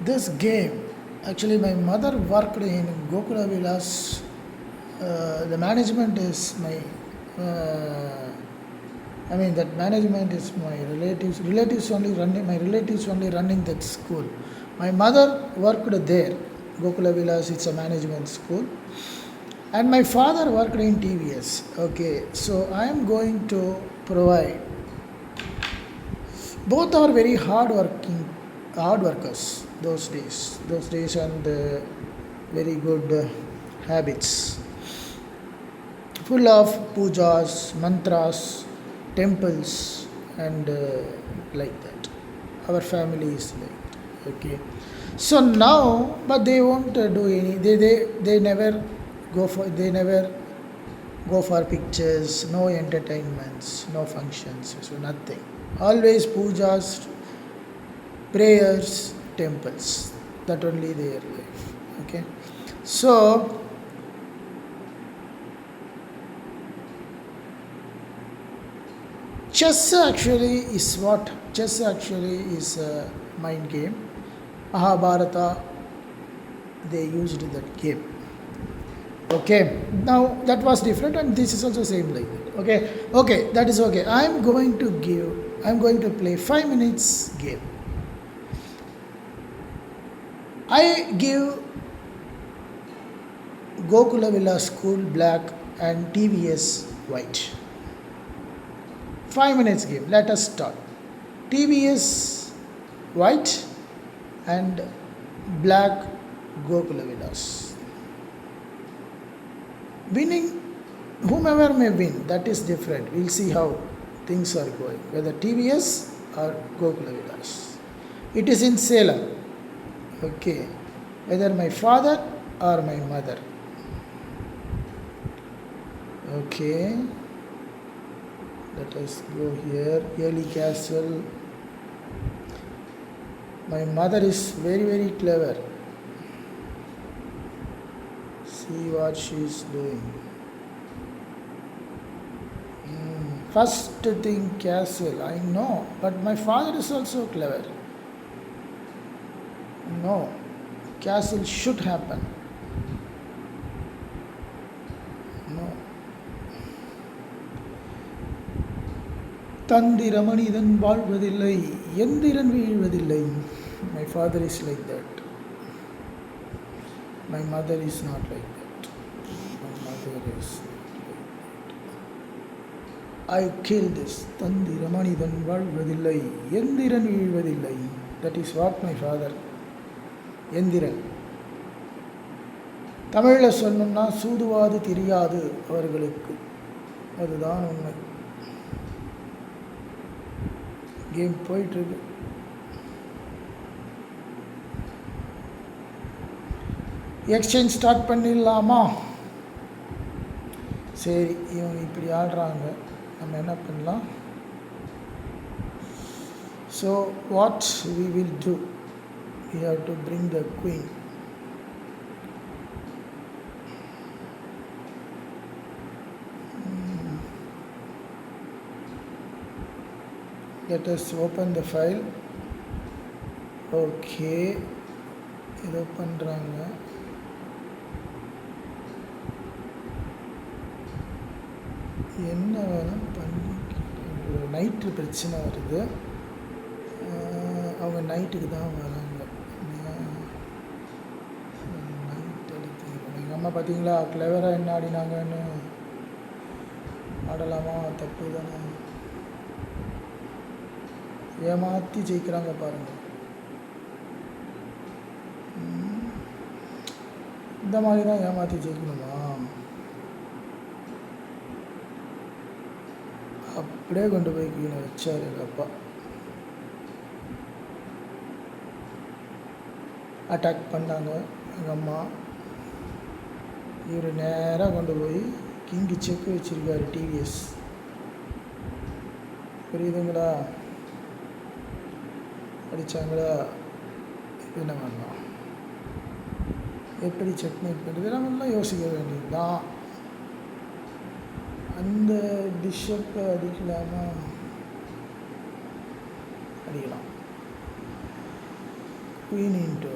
this game, actually my mother worked in Gokula Vilas. The management is my, that management is my relatives only running, my relatives only running that school. My mother worked there, Gokula Vilas, it's a management school. And my father worked in TVS. Okay, so I am going to provide. Both are very hard workers those days, and very good habits, full of pujas, mantras, temples, and like that. Our family is like, okay. So now, but they won't do any. They never go for pictures, no entertainments, no functions, so nothing. Always pujas, prayers, temples. That only their life. Okay. So chess actually is what? Chess actually is a mind game. Mahabharata, they used that game. Okay, now that was different, and this is also same like that. Okay, that is okay. I'm going to play 5 minutes game. I give Gokula Villa School black and TVS white. 5 minutes game. Let us start. TVS white and black Gokula Villas. Winning, whomever may win, that is different. We'll see how things are going, whether TVS or Gokula Villas. It is in Salem. Okay, whether my father or my mother. Okay, let us go here. Yearly Castle. My mother is very, very clever. See what she is doing. First thing, castle. I know, but my father is also clever. No, castle should happen. No. தந்திரமனிதன் வாழ்வதில்லை Enthiran வீழ்வதில்லை. My father is like that. My mother is not like that. My mother is like that. I kill this. தந்திரமனிதன் வாழ்வதில்லை Enthiran வீழ்வதில்லை. That is what my father. Enthiran. தமிழில் சொல்லணும்னா சூதுவாது தெரியாது அவர்களுக்கு. அதுதான் உண்மை. Game போயிட்டுருக்கு. Exchange start பண்ணிடலாமா? சரி, இவங்க இப்படி ஆடுறாங்க, நம்ம என்ன பண்ணலாம்? So what we will do, we have to bring the queen. Let us open the file. Okay, இது பண்ணுறாங்க. என்ன வேணும் பண்ணி நைட்டு பிரச்சனை வருது. அவங்க நைட்டுக்கு தான் வராங்க. நைட் எடுத்து எங்கள் அம்மா பார்த்தீங்களா கிளவராக என்ன ஆடினாங்கன்னு. ஆடலாமா? தப்பு தானே. ஏமாற்றி ஜெயிக்கிறாங்க பாருங்கள். இந்த மாதிரி தான் ஏமாற்றி ஜெயிக்கணுமா? அப்படியே கொண்டு போய் கீழே வச்சார் எங்கள் அப்பா. அட்டாக் பண்ணாங்க எங்கள் அம்மா. இவர் நேராக கொண்டு போய் கிங்கு செக்கு வச்சுருக்காரு டிவிஎஸ். புரியுதுங்களா? அடித்தாங்களா? என்ன பண்ணலாம், எப்படி செக்மேட் பண்ணுறது, நம்மளாம் யோசிக்க வேண்டியது தான். அந்த பிஷப்பை அடிக்கலாமா? அடிக்கலாம். குயின் இன்ட்டு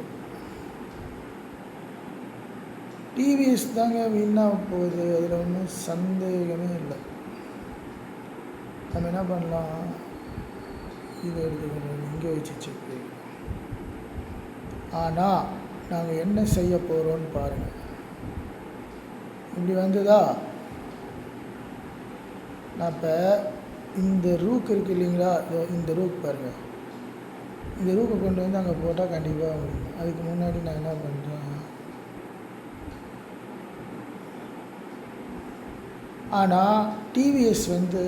டிவிஎஸ் தாங்க வின்னாக போகுது, அதில் ஒன்றும் சந்தேகமே இல்லை. நம்ம என்ன பண்ணலாம், இதை எடுத்துக்கணும், இங்கே வச்சு செக் பண்ணிக்கலாம். ஆனால் நாங்கள் என்ன செய்ய போகிறோன்னு பாருங்கள். இப்படி வந்ததா, நான் இப்போ இந்த ரூக் இருக்குது இல்லைங்களா, இந்த ரூக் பாருங்கள், இந்த ரூக்கை கொண்டு வந்து அங்கே போட்டால் கண்டிப்பாக முடியும். அதுக்கு முன்னாடி நான் என்ன பண்ணுறேன், ஆனால் டிவிஎஸ் வந்து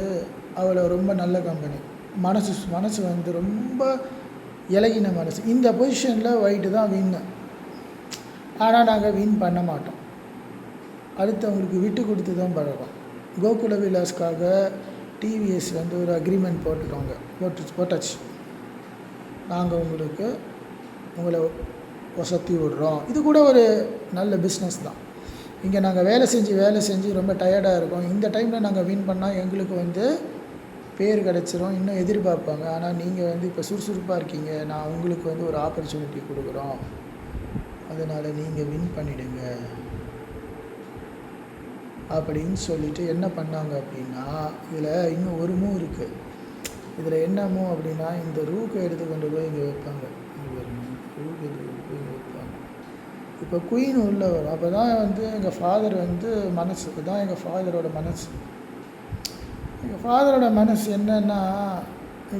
அவ்வளோ ரொம்ப நல்ல கம்பெனி, மனசு வந்து ரொம்ப இலகின மனசு. இந்த பொசிஷனில் ஒயிட்டு தான் வின்னு, ஆனால் நாங்கள் வின் பண்ண மாட்டோம். அடுத்தவங்களுக்கு விட்டு கொடுத்து தான் பழகும். கோகுல விலாஸ்க்காக டிவிஎஸ் வந்து ஒரு அக்ரிமெண்ட் போட்டாச்சு, நாங்கள் உங்களை வசதி விடுறோம். இது கூட ஒரு நல்ல பிஸ்னஸ் தான். இங்கே நாங்கள் வேலை செஞ்சு ரொம்ப டயர்டாக இருக்கோம். இந்த டைமில் நாங்கள் வின் பண்ணால் எங்களுக்கு வந்து பேர் கிடச்சிரும், இன்னும் எதிர்பார்ப்பாங்க. ஆனால் நீங்கள் வந்து இப்போ சுறுசுறுப்பாக இருக்கீங்க, நான் உங்களுக்கு வந்து ஒரு ஆப்பர்ச்சுனிட்டி கொடுக்குறோம், அதனால் நீங்கள் வின் பண்ணிவிடுங்க அப்படின்னு சொல்லிவிட்டு என்ன பண்ணாங்க அப்படின்னா, இதில் இன்னும் ஒரு மூவ் இருக்குது. இதில் என்ன மூவ் அப்படின்னா, இந்த ரூக்கை எடுத்து கொண்டு போய் இங்கே வைப்பாங்க. ரூக் எடுத்து போய் வைப்பாங்க. இப்போ குயின் உள்ள வரும். அப்போ தான் வந்து எங்கள் ஃபாதர் வந்து மனசு, இதுதான் எங்கள் ஃபாதரோட மனசு. எங்கள் ஃபாதரோட மனசு என்னன்னா,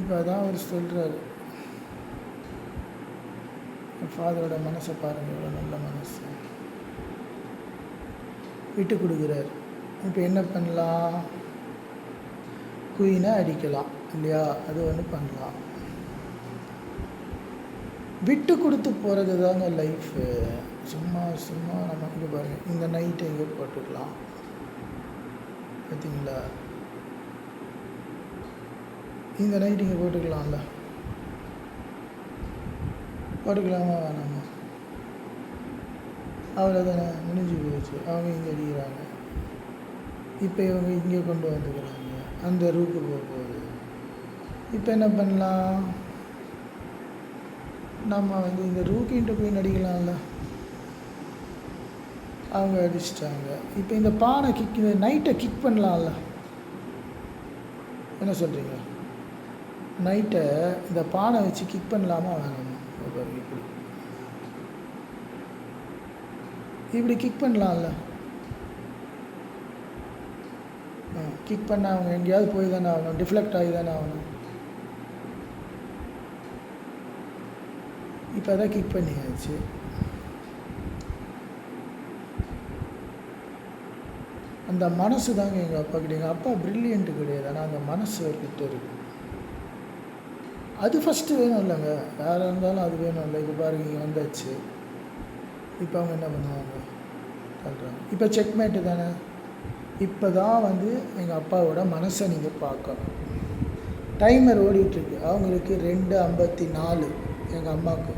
இப்போ தான் அவர் சொல்கிறாரு, என் ஃபாதரோட மனசை பாருங்கள், எவ்வளோ நல்ல மனசு, விட்டு கொடுக்குறாரு. இப்போ என்ன பண்ணலாம், குயினை அடிக்கலாம் இல்லையா, அது ஒன்று பண்ணலாம். விட்டு கொடுத்து போகிறது தாங்க லைஃபு. சும்மா நமக்கு பாருங்கள், இந்த நைட்டை எங்கே போட்டுக்கலாம் பார்த்தீங்களா, இந்த நைட்டு இங்கே போட்டுக்கலாம்ல, போட்டுக்கலாமா வேணாமா, அவ்வளோதானே, முடிஞ்சு போச்சு. அவங்க இங்கே அடிக்கிறாங்க, இப்போ இவங்க இங்கே கொண்டு வந்துக்கிறாங்க, அந்த ரூக்கு போகுது. இப்போ என்ன பண்ணலாம், நம்ம வந்து இந்த ரூக்கின்ட்டு போய் நடிக்கலாம்ல, அவங்க அடிச்சிட்டாங்க. இப்போ இந்த பானை இந்த நைட்டை கிக் பண்ணலாம்ல, என்ன சொல்கிறீங்க, நைட்டை இந்த பானை வச்சு கிக் பண்ணலாமா வேணாமா, இப்படி கிக் பண்ணலாம்ல, கிக் பண்ண அவங்க எங்கேயாவது போய் தானே ஆகணும், டிஃப்ளெக்ட் ஆகி தானே ஆகணும். இப்போ அதான் கிக் பண்ணியாச்சு. அந்த மனசு தாங்க எங்கள் அப்பா கிட்ட, எங்கள் அப்பா ப்ரில்லியண்ட்டு கிடையாது, ஆனால் அந்த மனசு அவர்கிட்ட இருக்குது. அது ஃபஸ்ட்டு வேணும் இல்லைங்க, யாராக இருந்தாலும் அது வேணும் இல்லை. இப்போ பாருங்க, இங்கே வந்தாச்சு. இப்போ அவங்க என்ன பண்ணுவாங்க, சொல்கிறாங்க, இப்போ செக்மேட்டு தானே. இப்போ தான் வந்து எங்கள் அப்பாவோட மனசை நீங்கள் பார்க்கணும். டைமர் ஓடிட்டுருக்கு, அவங்களுக்கு 2:54, எங்கள் அம்மாவுக்கு